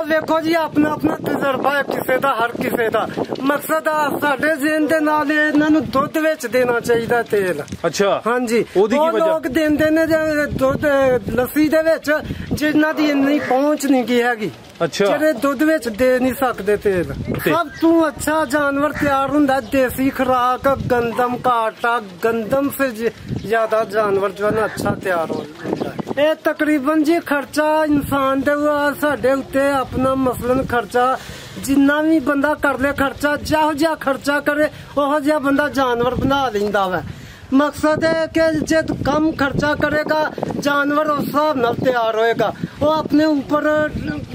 देखो जी अपना अपना तजर्बा है किसी का हर किसी का मकसद साडे जेन दे नाल इन्हां नूं दुध विच देना चाहिए तेल। अच्छा हाँ जी लोग देंदे ने दुध लस्सी दे विच जिन्हां दी इन्नी पहुंच नहीं की हैगी। अच्छा जेड़े दुध विच दे नहीं सकदे तेल। सब तू अच्छा जानवर तैयार हुंदा देसी खुराक गंदम का आटा गंदम से ज्यादा जानवर जो है ना अच्छा तैयार होता है। ये तकरीबन जी खर्चा इंसान दे साडे उत्ते अपना मसलन खर्चा जिन्ना भी बंदा कर ले खर्चा जिहो जिहा खर्चा करे ओहो जिहा बंदा जानवर बना लैंदा वा। मकसद है कि जे कम खर्चा करेगा जानवर उस हिसाब नाल तैयार होएगा। वो अपने ऊपर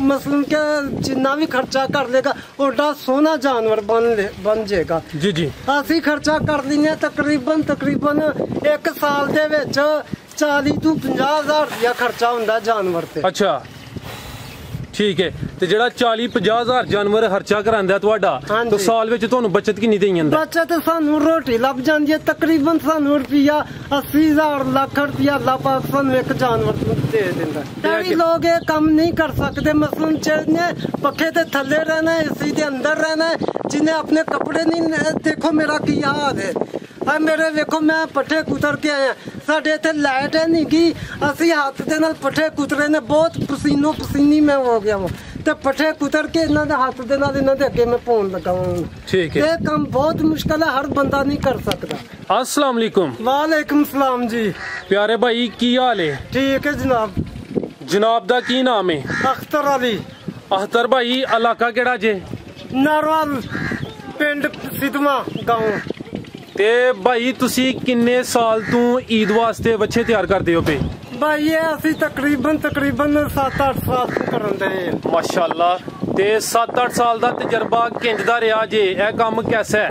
मसलन के जिन्ना भी खर्चा कर लेगा ओडा सोहना जानवर बन जाएगा। जी जी असी खर्चा कर लेने तकरीबन एक साल दे विच 40 तो 50,000 रुपया खर्चा हुंदा जानवर ते। अच्छा ठीक है ते जेड़ा 40-50,000 जानवर खर्चा करांदा तुहाडा तो साल विच तुहानू बचत किन्नी देई जांदा? बचत सानू रोटी लभ जांदी है तकरीबन सानू रुपया 80,000 लाख रुपया अल्लाह पाक सानू एक जानवर दे दिंदा। कई लोग ये कम नहीं कर सकते मसलन जिन्हें पक्खे ते थल्ले रहना है एसी दे अंदर रहना है जिन्हें अपने कपड़े नहीं देखो मेरा की हाल है मेरे देखो मैं पट्ठे कुतर के आया साडे इत्थे लाइट है नहीं की असी हाथ दे नाल पट्ठे कुतरे ने बहुत पसीनो पसीनी मैं हो गया वो ते पट्ठे कुतर के इन्हां दे हाथ दे नाल इन्हां दे अगे मैं पौन लगा हूं। ठीक है ये काम बहुत मुश्किल है हर बंदा नहीं कर सकता। अस्सलाम वालेकुम। वालेकुम सलाम जी प्यारे भाई की हाल है? ठीक है जनाब। जनाब दा की नाम है? अख्तर अली। अख्तर भाई इलाका केड़ा जे? नारवाल पिंड सिद्धमा गांव। ते भाई तुसी किन्ने साल तू ईद वास्ते बच्चे तैयार करदे हो पे? भाई ये असी तकरीबन 7-8 साल तू करन दे। माशाल्लाह ते 7-8 साल दा तजर्बा किंजदा रहा जे ए काम कैसा है?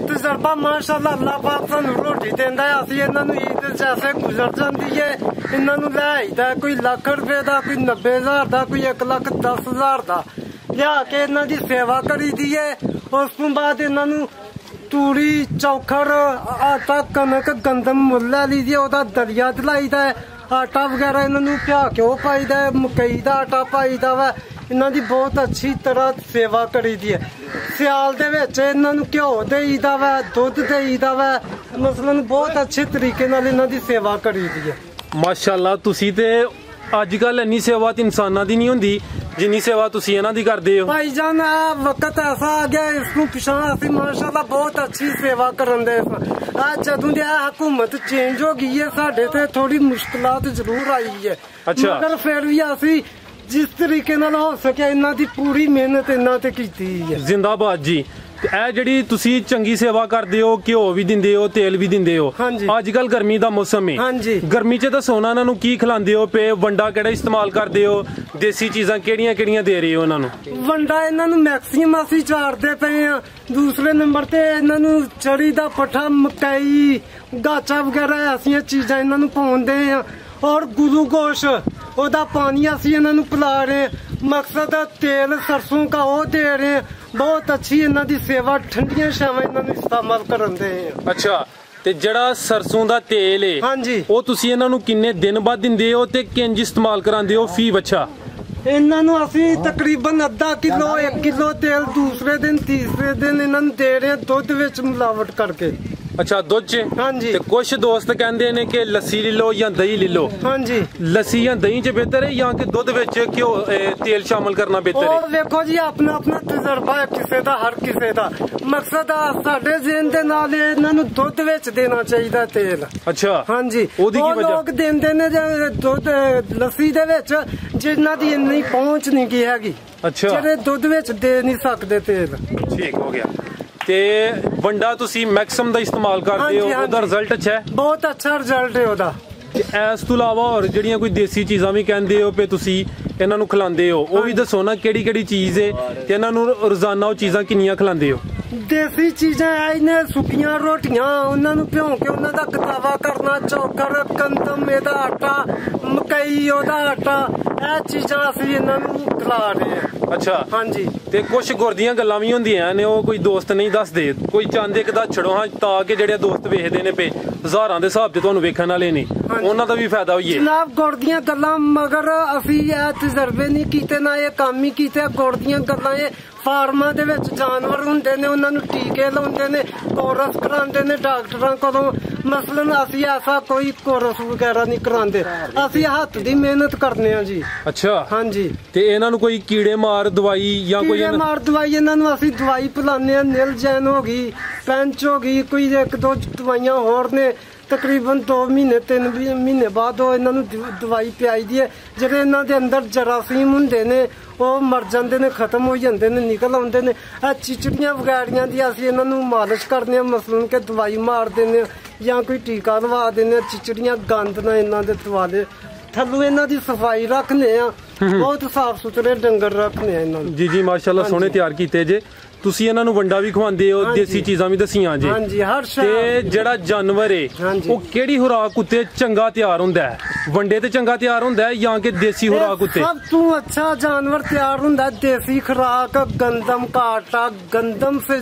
तजर्बा माशाल्लाह अल्लाह पाक सानू रोटी देंदा है असी इन्हां नूं ईद जैसे गुजर जांदी है इन्हां नूं ले आईदा कोई लाख रुपए दा कोई 90,000 दा कोई 1,10,000 दा लिया के इन्हां दी सेवा करी दी है। उस तो बाद इन्हां नूं तूड़ी चौखर आटा कनक गंदम मुल्ला लीजिए ओदा दलिया दिलाईदा है आटा वगैरह इन्होंने प्या घ्यो पाईदा है मकई दा आटा पाईदा वा इन्हां दी बहुत अच्छी तरह सेवा करी दी है। सियाल दे विच इन्हां नूं घ्यो देईदा वा दुध देईदा वा मसलन बहुत अच्छे तरीके नाल इन्हां दी सेवा करी दी है। माशाल्लाह तुसी ते अजकल इन्नी सेवा ते इंसानां दी नहीं हुंदी जिन्नी सेवा तुसी इन्हां दी करदे हो। भाईजान वक्त ऐसा आ गया इसनूं पिछां असीं माशाल्लाह बहुत अच्छी सेवा करन दे जदों दी हुकूमत चेंज हो गई है साडे ते थोड़ी मुश्किलात जरूर आई है। अच्छा मगर फिर भी असीं जिस तरीके नाल हो सके इन्हां दी पूरी मेहनत इन्हां ते कीती है। जिंदाबाद जी। ए जेड़ी तुसी चंगी सेवा करदे हो घ्यो भी दिंदे हो तेल भी दिंदे हो अजकल गर्मी दा मौसम है गर्मी च दसो ना इन्हां नूं की खिलांदे हो पे वंडा केड़ा इस्तेमाल करदे हो देसी चीज़ां केड़ियां केड़ियां दे रहे हो इन्हां नूं? वंडा इन्हां नूं मैक्सिमम असीं चारदे पए आ। दूसरे नंबर ते इन्हां नूं चरी दा पट्ठा मकई गाचा वगैरह ऐसियां चीज़ां इन्हां नूं पाउंदे आ और ग्लूकोश ओदा पानी असीं इन्हां नूं पिला रहे हैं। मकसद तेल सरसों का वो दे रहे हैं बहुत अच्छी इन्हां दी सेवा ठंडियां छावां इन्हां नूं इस्तेमाल करन दे। अच्छा ते जड़ा सरसों दा तेल है हाँ जी वो तुसी इन्हां नूं किन्ने दिन बाद दिंदे हो ते किंज इस्तेमाल करांदे हो फी बच्चा? इन्हां नूं असीं तकरीबन आधा किलो 1 किलो तेल दूसरे दिन तीसरे दिन इन्हां नूं दे रहे हैं दुध विच मिलावट करके। अच्छा दुध च? हाँ जी। ते कुछ दोस्त कहंदे ने कि लस्सी ले लो या दही ले लो। हाँ जी लस्सी या दही च बेहतर है या कि दुध विच घ्यो तेल शामिल करना बेहतर है? और देखो जी अपना अपना तजर्बा है किसी का हर किसी का मकसद साडे जेन दे नाल इन्हां नूं दुध विच देना चाहिए तेल। अच्छा हाँ जी लोग देंदे ने दुध लस्सी दे विच जिन्हां दी इन्नी पहुंच नहीं की हैगी। अच्छा जेड़े दुध विच दे नहीं सकदे तेल। ठीक हो गया ते वंडा तुसी मैक्सिमम दा इस्तेमाल करदे हो ओदा रिजल्ट अच्छा है? बहुत अच्छा रिजल्ट है ओदा। इस तो इलावा और जड़ियां कोई देसी चीज़ां भी कहंदे हो पे तुसी इन्हां नूं खिलांदे हो वो भी दसो ना केड़ी केड़ी चीज़ है ते इन्हां नूं रोजाना वो चीज़ां किन्नियां खिलांदे हो? देसी चीज़ां ने सुक्कियां रोटियां उन्हां नूं भिओं के उन्हां दा कतावा करना चौकर गंदम एदा आटा ਮਕਈ ਉਹਦਾ ਆਟਾ ਇਹ ਚੀਜ਼ਾਂ ਅਸੀਂ ਇਹਨਾਂ ਨੂੰ ਖਿਲਾ ਰਹੇ ਹਾਂ। ਅੱਛਾ ਹਾਂਜੀ। ਤੇ ਕੁਝ ਗੁਰ ਦੀਆਂ ਗੱਲਾਂ ਵੀ ਹੁੰਦੀਆਂ ਨੇ, ਉਹ ਕੋਈ ਦੋਸਤ ਨਹੀਂ ਦੱਸਦੇ, ਕੋਈ ਚਾਹੁੰਦੇ ਕਿ ਛੜੋ ਹਾਂ ਤਾਂ ਕਿ ਜਿਹੜੇ ਦੋਸਤ ਵੇਖਦੇ ਨੇ ਪਏ ਹਜ਼ਾਰਾਂ ਦੇ ਹਿਸਾਬ ਤੇ ਤੁਹਾਨੂੰ ਵੇਖਣ ਵਾਲੇ ਨੇ, ਉਹਨਾਂ ਦਾ ਵੀ ਫਾਇਦਾ ਹੋਈਏ। ਜਨਾਬ ਗੁੜ ਦੀਆਂ ਗੱਲਾਂ ਮਗਰ ਅਸੀਂ ਇਹ ਤਜਰਬੇ ਨਹੀਂ ਕੀਤੇ, ਨਾ ਇਹ ਕੰਮ ਹੀ ਕੀਤੇ। ਗੁੜ ਦੀਆਂ ਗੱਲਾਂ ਇਹ ਫਾਰਮਾਂ ਦੇ ਵਿੱਚ ਜਾਨਵਰ ਹੁੰਦੇ ਨੇ, ਉਹਨਾਂ ਨੂੰ ਟੀਕੇ ਲਾਉਂਦੇ ਨੇ, ਕੋਰਸ ਕਰਾਉਂਦੇ ਨੇ ਡਾਕਟਰਾਂ ਕੋਲੋਂ। ਮਸਲਨ ਅਸੀਂ ਐਸਾ ਕੋਈ ਕੋਰਸ ਵਗੈਰਾ ਨਹੀਂ ਕਰਾਉਂਦੇ, ਅਸੀਂ ਹੱਥ ਦੀ ਮਿਹਨਤ ਕਰਨੇ ਆ ਜੀ। ਅੱਛਾ। ਹਾਂਜੀ। ਤੇ ਇਹਨਾਂ ਨੂੰ ਕੋਈ ਕੀੜੇ ਮਾਰ ਦਵਾਈ ਜਾਂ ਕੋਈ ਕੀੜੇ ਮਾਰ ਦਵਾਈ ਇਹਨਾਂ ਨੂੰ ਅਸੀਂ ਦਵਾਈ ਪਿਲਾਉਂਦੇ ਆ। ਨਿਲ ਜੈਨ ਹੋ ਗਈ, ਪੈਂਚ ਹੋ ਗਈ, ਕੋਈ 1-2 ਦਵਾਈਆਂ ਹੋਰ ਨੇ। ਤਕਰੀਬਨ 2 ਮਹੀਨੇ 3 ਮਹੀਨੇ ਬਾਅਦ ਉਹ ਇਹਨਾਂ ਨੂੰ ਦਵਾਈ ਪਿਆਈ ਦੀ ਹੈ। ਜਿਹੜੇ ਇਹਨਾਂ ਦੇ ਅੰਦਰ ਜਰਾਸੀਮ ਹੁੰਦੇ ਨੇ ਉਹ ਮਰ ਜਾਂਦੇ ਨੇ, ਖਤਮ ਹੋ ਜਾਂਦੇ ਨੇ, ਨਿਕਲ ਆਉਂਦੇ ਨੇ। ਇਹ ਚਿਚੜੀਆਂ ਵਗੈੜੀਆਂ ਦੀ ਅਸੀਂ ਇਹਨਾਂ ਨੂੰ ਮਾਲਿਸ਼ ਕਰਦੇ ਹਾਂ, ਮਸਲਨ ਕਿ ਦਵਾਈ ਮਾਰ ਦਿੰਦੇ ਜਾਂ ਕੋਈ ਟੀਕਾ ਲਵਾ ਦਿੰਦੇ। ਚਿਚੜੀਆਂ ਗੰਦ ਨਾ ਇਹਨਾਂ ਦੇ ਦੁਆਲੇ, ਥੱਲੋਂ ਇਹਨਾਂ ਦੀ ਸਫਾਈ ਰੱਖਦੇ ਆ, ਬਹੁਤ ਸਾਫ ਸੁਥਰੇ ਡੰਗਰ ਰੱਖਦੇ ਆ ਇਹਨਾਂ ਨੂੰ। ਜੀ ਜੀ ਮਾਸ਼ਾਅੱਲਾ, ਸੋਹਣੇ ਤਿਆਰ ਕੀਤੇ ਜੇ ਤੁਸੀਂ। ਇਹਨਾਂ ਨੂੰ ਵੰਡਾ ਵੀ ਖਵਾਉਂਦੇ ਹੋ, ਦੇਸੀ ਚੀਜ਼ਾਂ ਵੀ ਦਸੀਆਂ ਜੀ। ਹਾਂਜੀ, ਹਰ ਸ਼ੈ। ਤੇ ਜਿਹੜਾ ਜਾਨਵਰ ਏ ਉਹ ਕਿਹੜੀ ਖੁਰਾਕ ਉੱਤੇ ਚੰਗਾ ਤਿਆਰ ਹੁੰਦਾ ਹੈ? ਵੰਡੇ ਤੇ ਚੰਗਾ ਤਿਆਰ ਹੁੰਦਾ ਹੈ ਜਾਂ ਕਿ ਦੇਸੀ ਖੁਰਾਕ ਉੱਤੇ? ਸਭ ਤੋਂ ਅੱਛਾ ਜਾਨਵਰ ਤਿਆਰ ਹੁੰਦਾ ਦੇਸੀ ਖੁਰਾਕ, ਗੰਦਮ का आटा, गंदम से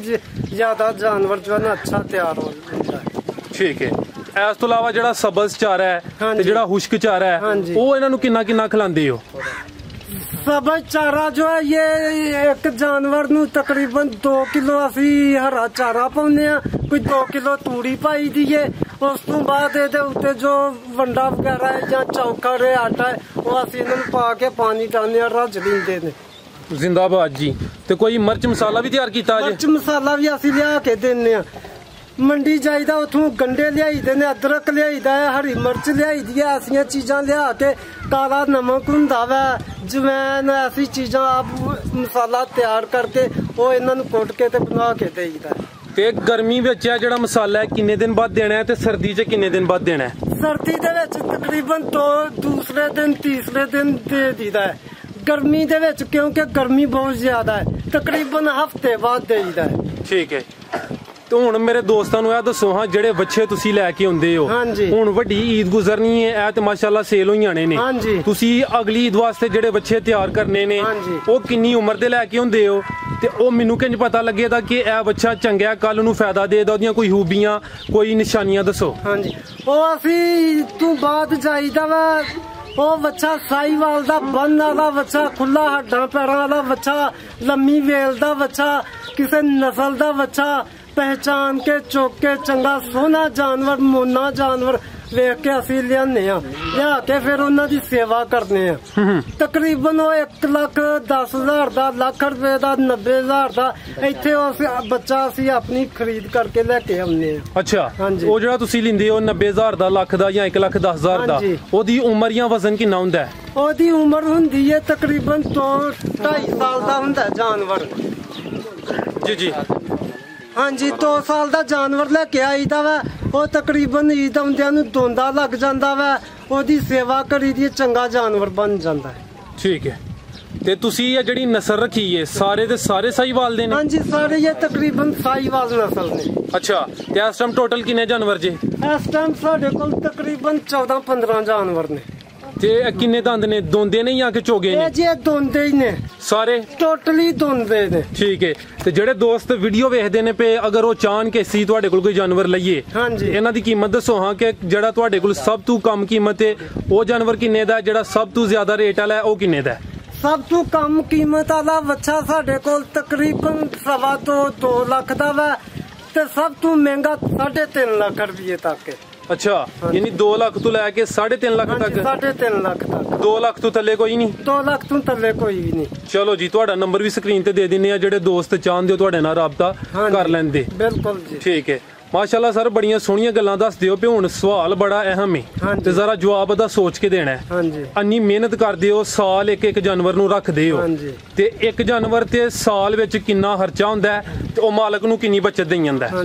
ज्यादा जानवर जो है ना अच्छा तैयार होता है। ठीक है। ਇਸ ਤੋਂ ਇਲਾਵਾ ਜਿਹੜਾ ਸਬਜ਼ ਚਾਰਾ ਹੈ ਤੇ ਜਿਹੜਾ ਖੁਸ਼ਕ ਚਾਰਾ ਹੈ ਉਹ ਇਹਨਾਂ ਨੂੰ ਕਿੰਨਾ ਖਿਲਾਉਂਦੇ ਹੋ? ਸਬਜ਼ ਚਾਰਾ ਜੋ ਹੈ ਇਹ ਇੱਕ ਜਾਨਵਰ ਨੂੰ ਤਕਰੀਬਨ 2 ਕਿਲੋ ਅਸੀਂ ਹਰਾ ਚਾਰਾ ਪਾਉਂਦੇ ਆ, ਕੋਈ 2 ਕਿਲੋ ਤੂੜੀ ਪਾਈ ਦੀ ਏ। ਉਸ ਤੋਂ ਬਾਅਦ ਇਹਦੇ ਉੱਤੇ ਜੋ ਵੰਡਾ ਵਗੈਰਾ ਹੈ ਜਾਂ ਚੌਕਰ ਹੈ, ਆਟਾ ਹੈ, ਉਹ ਅਸੀਂ ਇਹਨਾਂ ਨੂੰ ਪਾ ਕੇ ਪਾਣੀ ਡਾਲਦੇ ਆ, ਰੱਜ ਲੈਂਦੇ ਨੇ। ਜ਼ਿੰਦਾਬਾਦ ਜੀ। ਤੇ ਕੋਈ ਮਿਰਚ ਮਸਾਲਾ ਵੀ ਤਿਆਰ ਕੀਤਾ ਜੀ? ਮਿਰਚ ਮਸਾਲਾ ਵੀ ਅਸੀਂ ਲਿਆ ਕੇ ਦਿੰਦੇ ਆ। ਮੰਡੀ ਜਾਈਦਾ, ਉੱਥੋਂ ਗੰਡੇ ਲਿਆਈਦੇ ਨੇ, ਅਦਰਕ ਲਿਆਈਦਾ ਹੈ, ਹਰੀ ਮਿਰਚ ਲਿਆਈਦੀ ਹੈ। ਐਸੀਆਂ ਚੀਜ਼ਾਂ ਲਿਆ ਕੇ, ਕਾਲਾ ਨਮਕ ਹੁੰਦਾ ਵਾ, ਜਵੈਨ, ਐਸੀ ਚੀਜ਼ਾਂ ਆਪ ਮਸਾਲਾ ਤਿਆਰ ਕਰਕੇ ਉਹ ਇਹਨਾਂ ਨੂੰ ਕੁੱਟ ਕੇ ਤੇ ਬਣਾ ਕੇ ਦੇਈਦਾ। ਤੇ ਗਰਮੀ ਵਿੱਚ ਇਹ ਜਿਹੜਾ ਮਸਾਲਾ ਹੈ ਕਿੰਨੇ ਦਿਨ ਬਾਅਦ ਦੇਣਾ ਹੈ ਤੇ ਸਰਦੀ 'ਚ ਕਿੰਨੇ ਦਿਨ ਬਾਅਦ ਦੇਣਾ ਹੈ? ਸਰਦੀ ਦੇ ਵਿੱਚ ਤਕਰੀਬਨ ਦੂਸਰੇ ਦਿਨ ਤੀਸਰੇ ਦਿਨ ਦੇ ਦੀਦਾ ਹੈ। ਗਰਮੀ ਦੇ ਵਿੱਚ ਕਿਉਂਕਿ ਗਰਮੀ ਬਹੁਤ ਜ਼ਿਆਦਾ ਹੈ, ਤਕਰੀਬਨ ਹਫ਼ਤੇ ਬਾਅਦ ਦੇਈਦਾ ਹੈ। ਠੀਕ ਹੈ। ਤੇ ਹੁਣ ਮੇਰੇ ਦੋਸਤਾਂ ਨੂੰ ਇਹ ਦੱਸੋ ਹਾਂ, ਜਿਹੜੇ ਬੱਚੇ ਤੁਸੀਂ ਲੈ ਕੇ ਆਉਂਦੇ ਹੋ, ਹੁਣ ਵੱਡੀ ਈਦ ਗੁਜ਼ਰਨੀ ਹੈ, ਇਹ ਤੇ ਮਾਸ਼ਾਅੱਲਾ ਸੇਲ ਹੋਈ ਜਾਣੇ ਨੇ, ਤੁਸੀਂ ਅਗਲੀ ਈਦ ਵਾਸਤੇ ਜਿਹੜੇ ਬੱਚੇ ਤਿਆਰ ਕਰਨੇ ਨੇ ਉਹ ਕਿੰਨੀ ਉਮਰ ਦੇ ਲੈ ਕੇ ਆਉਂਦੇ ਹੋ? ਤੇ ਉਹ ਮੈਨੂੰ ਕਿੰਜ ਪਤਾ ਲੱਗੇਗਾ ਕਿ ਇਹ ਬੱਚਾ ਚੰਗਾ ਕੱਲ ਨੂੰ ਫਾਇਦਾ ਦੇਦਾ? ਉਹਦੀਆਂ ਕੋਈ ਖੂਬੀਆਂ, ਕੋਈ ਨਿਸ਼ਾਨੀਆਂ ਦੱਸੋ। ਹਾਂਜੀ, ਉਹ ਅਸੀਂ ਤੋਂ ਬਾਅਦ ਜਾਈਦਾ ਵਾ। ਉਹ ਬੱਚਾ ਸਾਈਵਾਲ ਦਾ ਬੰਨ ਵਾਲਾ ਬੱਚਾ, ਖੁੱਲਾ ਹੱਡਾਂ ਪੈਰਾਂ ਵਾਲਾ ਬੱਚਾ, ਲੰਮੀ ਵੇਲ ਦਾ ਬੱਚਾ, ਕਿਸੇ ਨਸਲ ਦਾ ਬੱਚਾ ਪਹਿਚਾਨ ਕੇ ਚੁੱਕ ਕੇ ਚੰਗਾ ਸੋਹਣਾ ਜਾਨਵਰ, ਮੋਨਾ ਜਾਨਵਰ ਵੇਖ ਕੇ ਅਸੀਂ ਲਿਆਨੇ ਆ, ਲਿਆ ਕੇ ਫਿਰ ਉਹਨਾਂ ਦੀ ਸੇਵਾ ਕਰਨੇ ਆ। ਤਕਰੀਬਨ ਉਹ 1,10,000 ਦਾ, ਲੱਖ ਰੁਪਏ ਦਾ, 90,000 ਦਾ ਇੱਥੇ ਉਸ ਬੱਚਾ ਅਸੀਂ ਆਪਣੀ ਖਰੀਦ ਕਰਕੇ ਲੈ ਕੇ ਆਉਂਦੇ ਆ। ਅੱਛਾ। ਉਹ ਜਿਹੜਾ ਤੁਸੀਂ ਲੈਂਦੇ ਹੋ 90,000 ਦਾ, ਲੱਖ ਦਾ ਜਾਂ 1,10,000 ਦਾ, ਉਹਦੀ ਉਮਰ ਜਾਂ ਵਜ਼ਨ ਕਿੰਨਾ ਹੁੰਦਾ ਹੈ? ਉਹਦੀ ਉਮਰ ਹੁੰਦੀ ਹੈ ਤਕਰੀਬਨ 2-2.5 ਸਾਲ ਦਾ ਹੁੰਦਾ ਜਾਨਵਰ। ਜੀ ਜੀ। ਹਾਂਜੀ, 2 ਸਾਲ ਦਾ ਜਾਨਵਰ ਲੈ ਕੇ ਆਈਦਾ ਵਾ। ਉਹ ਤਕਰੀਬਨ ਈਦ ਆਉਂਦਿਆਂ ਨੂੰ ਦੋਂਦਾ ਲੱਗ ਜਾਂਦਾ ਵਾ, ਉਹਦੀ ਸੇਵਾ ਕਰੀ ਦੀ, ਚੰਗਾ ਜਾਨਵਰ ਬਣ ਜਾਂਦਾ ਹੈ। ਠੀਕ ਹੈ। ਤੇ ਤੁਸੀਂ ਇਹ ਜਿਹੜੀ ਨਸਲ ਰੱਖੀ ਹੈ ਸਾਰੇ ਦੇ ਸਾਰੇ ਸਾਹੀਵਾਲ ਦੇ ਨੇ? ਹਾਂਜੀ, ਸਾਰੇ ਇਹ ਤਕਰੀਬਨ ਸਾਹੀਵਾਲ ਨਸਲ ਨੇ। ਅੱਛਾ। ਤੇ ਇਸ ਟਾਈਮ ਟੋਟਲ ਕਿੰਨੇ ਜਾਨਵਰ ਜੇ? ਇਸ ਟਾਈਮ ਸਾਡੇ ਕੋਲ ਤਕਰੀਬਨ 14-15 ਜਾਨਵਰ ਨੇ। ਤੇ ਕਿੰਨੇ ਦੰਦ ਨੇ? ਦੋਂਦੇ ਨੇ ਜਾਂ ਕਿ ਚੋਗੇ ਨੇ? ਇਹ ਜੀ ਦੋਂਦੇ ਹੀ ਨੇ ਸਾਰੇ, ਟੋਟਲੀ ਦੋਂਦੇ ਨੇ। ਠੀਕ ਹੈ। ਤੇ ਜਿਹੜੇ ਦੋਸਤ ਵੀਡੀਓ ਵੇਖਦੇ ਨੇ ਪਏ, ਅਗਰ ਉਹ ਚਾਹਣ ਕਿ ਅਸੀਂ ਤੁਹਾਡੇ ਕੋਲ ਕੋਈ ਜਾਨਵਰ ਲਈਏ, ਇਹਨਾਂ ਦੀ ਕੀਮਤ ਦੱਸੋ ਹਾਂ, ਕਿ ਜਿਹੜਾ ਤੁਹਾਡੇ ਕੋਲ ਸਭ ਤੋਂ ਕਮ ਕੀਮਤ ਹੈ ਉਹ ਜਾਨਵਰ ਕਿੰਨੇ ਦਾ, ਜਿਹੜਾ ਸਭ ਤੋਂ ਜ਼ਿਆਦਾ ਰੇਟ ਵਾਲਾ ਉਹ ਕਿੰਨੇ ਦਾ? ਸਭ ਤੋਂ ਕਮ ਕੀਮਤ ਵਾਲਾ ਬੱਚਾ ਸਾਡੇ ਕੋਲ ਤਕਰੀਬਨ 2.25 ਤੋਂ 2 ਲੱਖ ਦਾ ਵਾ, ਤੇ ਸਭ ਤੋਂ ਮਹਿੰਗਾ 3.5 ਲੱਖ ਰੁਪਏ ਤੱਕ ਹੈ। ਅੱਛਾ, ਯਾਨੀ 2 ਲੱਖ ਤੋਂ ਲੈ ਕੇ 3.5 ਲੱਖ ਤੱਕ? 3.5 ਲੱਖ ਤੱਕ। 2 ਲੱਖ ਤੋਂ ਥੱਲੇ ਕੋਈ ਨਹੀਂ? 2 ਲੱਖ ਤੋਂ ਥੱਲੇ ਕੋਈ ਵੀ ਨਹੀਂ। ਚਲੋ ਜੀ, ਤੁਹਾਡਾ ਨੰਬਰ ਵੀ ਸਕਰੀਨ ਤੇ ਦੇ ਦਿੰਨੇ ਆ, ਜਿਹੜੇ ਦੋਸਤ ਚਾਹੁੰਦੇ ਹੋ ਤੁਹਾਡੇ ਨਾਲ ਰਾਬਤਾ ਕਰ ਲੈਂਦੇ। ਬਿਲਕੁਲ ਜੀ। ਠੀਕ ਹੈ। ਮਾਸ਼ਾਅੱਲਾ ਸਰ, ਬੜੀਆਂ ਸੋਹਣੀਆਂ ਗੱਲਾਂ ਦੱਸਦੇ ਹੋ। ਹੁਣ ਸਵਾਲ ਬੜਾ ਅਹਿਮ ਹੈ ਤੇ ਜ਼ਰਾ ਜਵਾਬ ਦਾ ਸੋਚ ਕੇ ਦੇਣਾ ਹੈ। ਅੰਨੀ ਮਿਹਨਤ ਕਰਦੇ ਹੋ, ਸਾਲ ਇੱਕ ਜਾਨਵਰ ਨੂੰ ਰੱਖਦੇ ਹੋ, ਤੇ ਇੱਕ ਜਾਨਵਰ ਤੇ ਸਾਲ ਵਿੱਚ ਕਿੰਨਾ ਖਰਚਾ ਹੁੰਦਾ ਹੈ ਤੇ ਉਹ ਮਾਲਕ ਨੂੰ ਕਿੰਨੀ ਬਚਤ ਦੇਈ ਜਾਂਦਾ ਹੈ?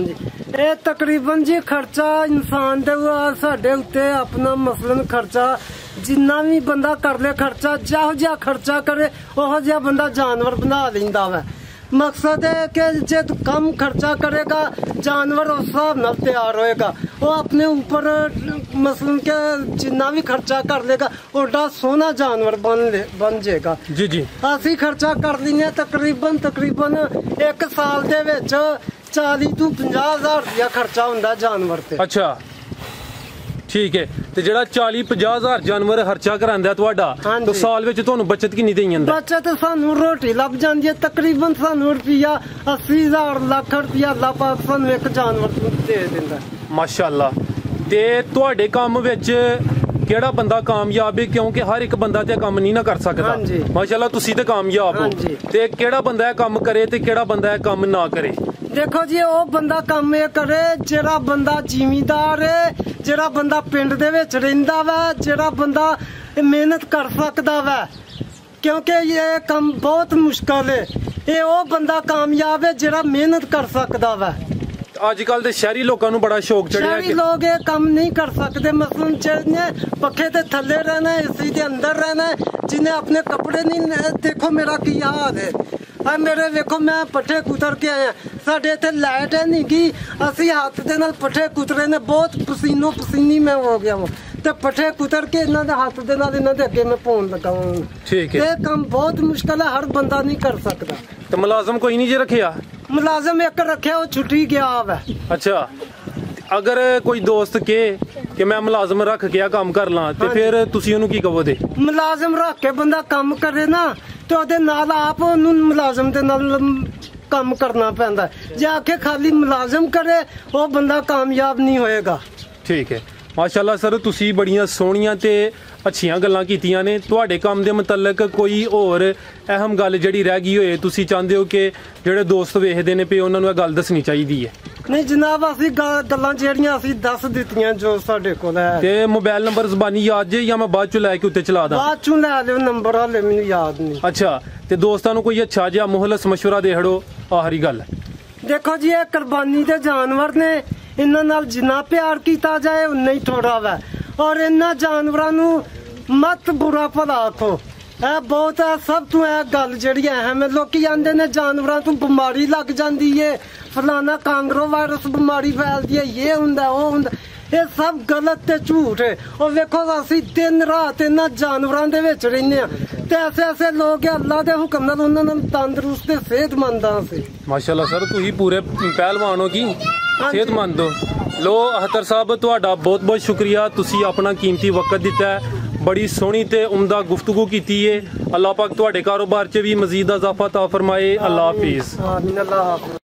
ਇਹ ਤਕਰੀਬਨ ਜੀ ਖਰਚਾ ਇਨਸਾਨ ਦੇ ਸਾਡੇ ਉੱਤੇ ਆਪਣਾ ਮਸਲਨ ਖਰਚਾ ਜਿੰਨਾ ਵੀ ਬੰਦਾ ਕਰ ਲੇ ਖਰਚਾ, ਜਿਹੋ ਜਿਹਾ ਖਰਚਾ ਕਰੇ ਉਹੋ ਜਿਹਾ ਬੰਦਾ ਜਾਨਵਰ ਬਣਾ ਲੈਂਦਾ ਵਾ। मकसद है कि जे कम खर्चा करेगा जानवर उस हिसाब नाल तैयार होएगा। वो अपने ऊपर मसलन के जिन्ना भी खर्चा कर लेगा ओडा सोहना जानवर बन जाएगा। जी जी ਅਸੀਂ खर्चा कर लेने तकरीबन एक साल दे विच 40 ਤੋਂ 50,000 रुपया खर्चा ਹੁੰਦਾ जानवर ਤੇ। अच्छा ठीक है। ਤੇ ਜਿਹੜਾ 40-50,000 ਜਾਨਵਰ ਖਰਚਾ ਕਰਾਂਦਾ ਤੁਹਾਡਾ ਤਾਂ ਸਾਲ ਵਿੱਚ ਤੁਹਾਨੂੰ ਬਚਤ ਕਿੰਨੀ ਦੇਈ ਜਾਂਦਾ? ਬਚਤ ਸਾਨੂੰ ਰੋਟੀ ਲੱਭ ਜਾਂਦੀ ਹੈ ਤਕਰੀਬਨ ਸਾਨੂੰ ਰੁਪਿਆ 80,000 ਲੱਖ ਰੁਪਿਆ ਅੱਲਾਹ ਪਾਕ ਸਾਨੂੰ ਇੱਕ ਜਾਨਵਰ ਦੇ ਦਿੰਦਾ। ਮਾਸ਼ਾਅੱਲਾ। ਤੇ ਤੁਹਾਡੇ ਕੰਮ ਵਿੱਚ ਕਿਹੜਾ ਬੰਦਾ ਕਾਮਯਾਬ ਹੈ ਕਿਉਂਕਿ ਹਰ ਇੱਕ ਬੰਦਾ ਤੇ ਕੰਮ ਨਹੀਂ ਨਾ ਕਰ ਸਕਦਾ। ਮਾਸ਼ਾਅੱਲਾ ਤੁਸੀਂ ਤੇ ਕਾਮਯਾਬ ਹੋ ਤੇ ਕਿਹੜਾ ਬੰਦਾ ਇਹ ਕੰਮ ਕਰੇ ਤੇ ਕਿਹੜਾ ਬੰਦਾ ਇਹ ਕੰਮ ਨਾ ਕਰੇ? देखो जी वो बंदा काम ये करे जेड़ा बंदा जिमीदार है, जेड़ा बंदा पिंड दे विच रहिंदा वा, जेड़ा बंदा मेहनत कर सकदा वा, क्योंकि ये काम बहुत मुश्किल है। ये वो बंदा कामयाब है जेड़ा मेहनत कर सकदा वा। अजकल दे शहरी लोगों नूं बड़ा शौक चढ़िया शहरी लोग ये काम नहीं कर सकते। मसलन जिन्हें पखे ते थल्ले रहना है, एसी दे अंदर रहना है, जिन्हें अपने कपड़े नहीं, देखो मेरा की हाल है। मेरे वेखो मैं पट्ठे कुतर के आया, साडे इत्थे लाइट है नहीं कि असी हाथ दे नाल पट्ठे कुतरे ने, बहुत पसीनो पसीनी मैं हो गया वो ते पट्ठे कुतर के इन्हां दे हाथ दे नाल इन्हां दे अगे मैं पौन लगा हूं। ठीक है। ये काम बहुत मुश्किल है, हर बंदा नहीं कर सकता। तो मुलाजम कोई नहीं जे रखिया? मुलाजम एक रखे वो छुट्टी गया है। अच्छा अगर कोई दोस्त के कि मैं मुलाजम रख के काम कर ला ते फिर तुसी ओनू की कहोगे? मुलाजम रख के बंदा काम करे ना तो ओदे नाल आप ओनू मुलाजम दे नाल काम करना पैंदा है। जे आके खाली मुलाजम करे वो बंदा कामयाब नहीं होएगा। ठीक है। माशाअल्लाह सर तुसी बड़ियां सोहणियां ते अच्छियां गल्लां कीतियां ने। तुहाडे काम दे मुतलक कोई होर अहम गल जिहड़ी रह गई होए तुसी चाहंदे हो कि जेहड़े दोस्त वेखदे ने पे उन्हां नूं गल दसनी चाहिदी है? नहीं जनाब असी गल्लां जेहड़ियां असी दस दित्तियां जो साडे कोल है। ते मोबाइल नंबर ज़बानी याद जे या मैं बाद चों लैके उत्ते चला दा? बाद चों लै लियो नंबर, हाले मैनूं याद नहीं। अच्छा ते दोस्तां नूं कोई अच्छा जिहा मुहलस मशवरा दे छड़ो आखरी गल। देखो जी ये कुर्बानी दे जानवर ने, इन्हां नाल जिन्ना प्यार कीता जाए उन्ना ही थोड़ा वा, और इन्हां जानवरां नूं मत बुरा भला आखो। ਇਹ ਬਹੁਤ ਹੈ ਸਭ ਤੋਂ ਇਹ ਗੱਲ ਜਿਹੜੀ ਅਹਿਮ ਹੈ। ਲੋਕੀ ਆਂਦੇ ਨੇ ਜਾਨਵਰਾਂ ਤੋਂ ਬਿਮਾਰੀ ਲੱਗ ਜਾਂਦੀ ਏ, ਫਲਾਣਾ ਕਾਂਗਰੋ ਵਾਇਰਸ ਬਿਮਾਰੀ ਫੈਲਦੀ ਹੈ, ਇਹ ਹੁੰਦਾ ਉਹ ਹੁੰਦਾ, ਇਹ ਸਭ ਗਲਤ ਤੇ ਝੂਠ ਹੈ। ਉਹ ਵੇਖੋ ਅਸੀਂ ਦਿਨ ਰਾਤ ਇਹਨਾਂ ਜਾਨਵਰਾਂ ਦੇ ਵਿੱਚ ਰਹਿੰਦੇ ਆ ਤੇ ਐਸੇ ਲੋਕ ਅੱਲਾ ਦੇ ਹੁਕਮ ਨਾਲ ਉਹਨਾਂ ਨੂੰ ਤੰਦਰੁਸਤ ਤੇ ਸਿਹਤਮੰਦ ਆ ਸੀ। ਮਾਸ਼ਾਅੱਲਾ ਸਰ ਤੁਸੀਂ ਪੂਰੇ ਪਹਿਲਵਾਨ ਹੋ ਕੀ ਸਿਹਤਮੰਦ ਹੋ। ਲੋ ਅਖਤਰ ਸਾਹਿਬ ਤੁਹਾਡਾ ਬਹੁਤ ਬਹੁਤ ਸ਼ੁਕਰੀਆ, ਤੁਸੀਂ ਆਪਣਾ ਕੀਮਤੀ ਵਕਤ ਦਿੱਤਾ ਹੈ, बड़ी सोहनी ते उम्दा गुफ्तगू कीती है। अल्लाह पाक तुहाडे कारोबार च भी मजीद इजाफा ता फरमाए। अल्लाह हाफिज़।